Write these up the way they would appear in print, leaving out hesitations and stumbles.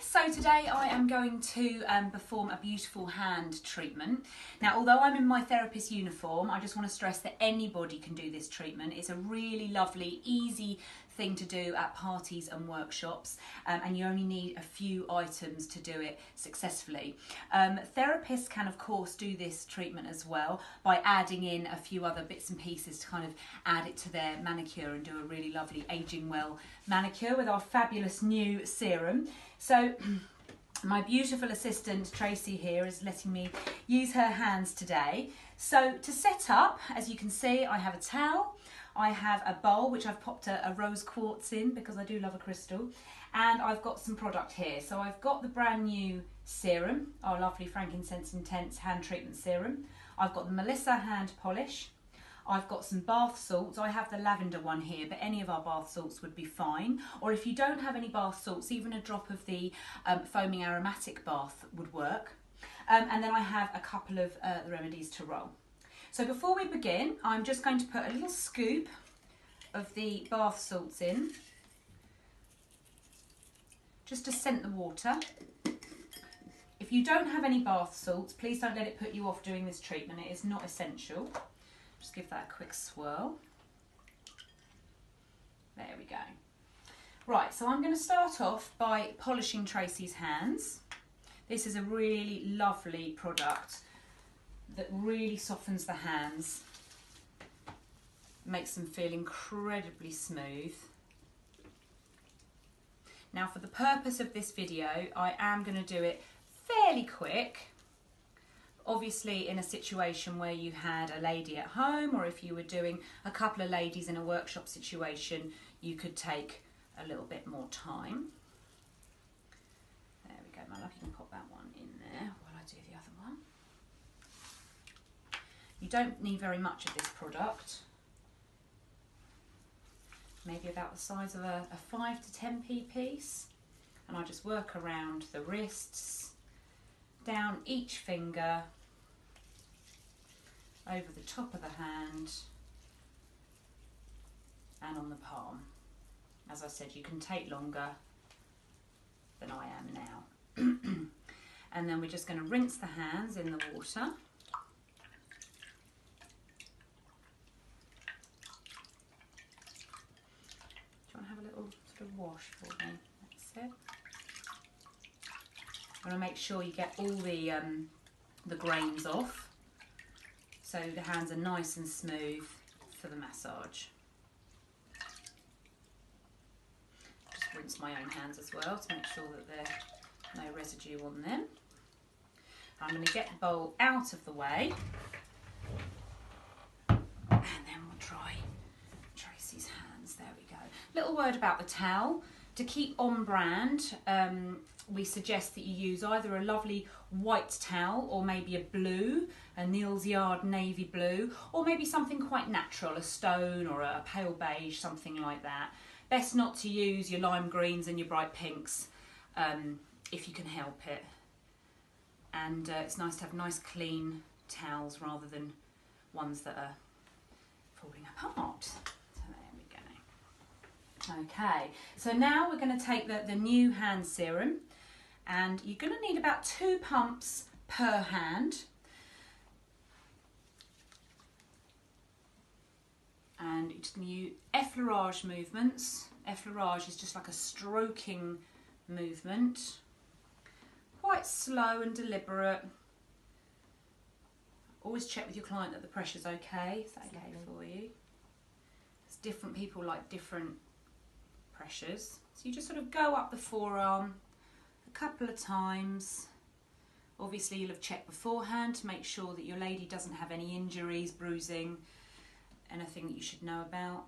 so today I am going to perform a beautiful hand treatment. Now, although I'm in my therapist uniform, I just want to stress that anybody can do this treatment. It's a really lovely, easy thing to do at parties and workshops, and you only need a few items to do it successfully. Therapists can of course do this treatment as well by adding in a few other bits and pieces to kind of add it to their manicure and do a really lovely aging well manicure with our fabulous new serum. So my beautiful assistant Tracy here is letting me use her hands today. So to set up, as you can see, I have a towel, I have a bowl which I've popped a rose quartz in because I do love a crystal, and I've got some product here. So I've got the brand new serum, our lovely Frankincense Intense hand treatment serum. I've got the Melissa hand polish. I've got some bath salts. I have the lavender one here, but any of our bath salts would be fine. Or if you don't have any bath salts, even a drop of the foaming aromatic bath would work. And then I have a couple of the remedies to roll. So before we begin, I'm just going to put a little scoop of the bath salts in, just to scent the water. If you don't have any bath salts, please don't let it put you off doing this treatment. It is not essential. Just give that a quick swirl. There we go. Right, so I'm going to start off by polishing Tracy's hands. This is a really lovely product that really softens the hands, makes them feel incredibly smooth. Now, for the purpose of this video, I am going to do it fairly quick. Obviously in a situation where you had a lady at home, or if you were doing a couple of ladies in a workshop situation, you could take a little bit more time. There we go, my lucky can pop that one in there while I do the other one. You don't need very much of this product, maybe about the size of a 5 to 10p piece, and I just work around the wrists, down each finger, over the top of the hand, and on the palm. As I said, you can take longer than I am now. And then we're just going to rinse the hands in the water. Do you want to have a little sort of wash for me? That's it. You want to make sure you get all the grains off, so the hands are nice and smooth for the massage. Just rinse my own hands as well to make sure that there's no residue on them. I'm going to get the bowl out of the way, and then we'll try Tracy's hands. There we go. Little word about the towel. To keep on brand, we suggest that you use either a lovely white towel or maybe a blue, a Neal's Yard navy blue, or maybe something quite natural, a stone or a pale beige, something like that. Best not to use your lime greens and your bright pinks if you can help it. And it's nice to have nice clean towels rather than ones that are falling apart. Okay, so now we're going to take the new hand serum, and you're going to need about 2 pumps per hand. And you're just going to use effleurage movements. Effleurage is just like a stroking movement, quite slow and deliberate. Always check with your client that the pressure's okay. Is that okay for you? Because different people like different pressures. So you just sort of go up the forearm a couple of times. Obviously you'll have checked beforehand to make sure that your lady doesn't have any injuries, bruising, anything that you should know about.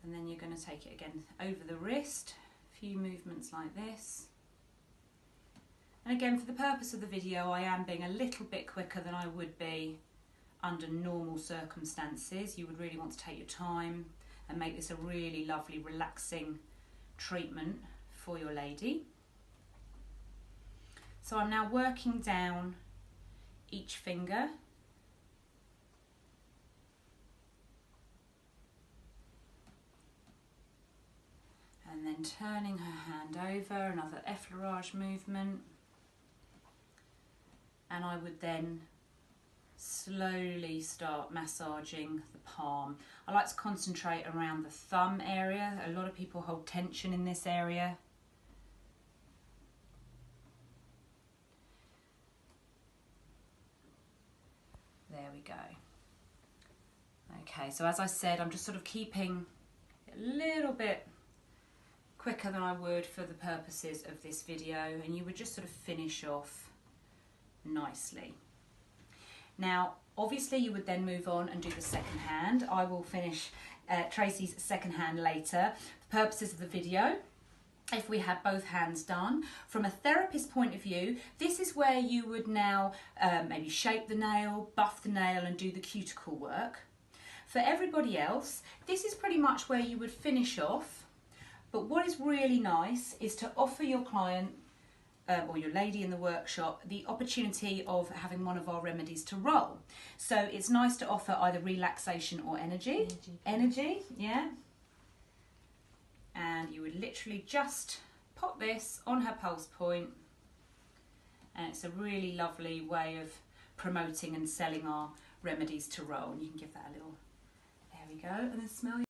And then you're going to take it again over the wrist, a few movements like this. And again, for the purpose of the video, I am being a little bit quicker than I would be under normal circumstances. You would really want to take your time and make this a really lovely, relaxing treatment for your lady. So I'm now working down each finger. And then turning her hand over, another effleurage movement. And I would then slowly start massaging the palm. I like to concentrate around the thumb area. A lot of people hold tension in this area. There we go. Okay, so as I said, I'm just sort of keeping a little bit quicker than I would for the purposes of this video, and you would just sort of finish off nicely. Now, obviously you would then move on and do the second hand. I will finish Tracy's second hand later. For purposes of the video, if we had both hands done, from a therapist point of view, this is where you would now maybe shape the nail, buff the nail and do the cuticle work. For everybody else, this is pretty much where you would finish off. But what is really nice is to offer your client or your lady in the workshop the opportunity of having one of our remedies to roll. So it's nice to offer either relaxation or energy. Energy, yeah. And you would literally just pop this on her pulse point, and it's a really lovely way of promoting and selling our remedies to roll. And you can give that a little, there we go, and then smell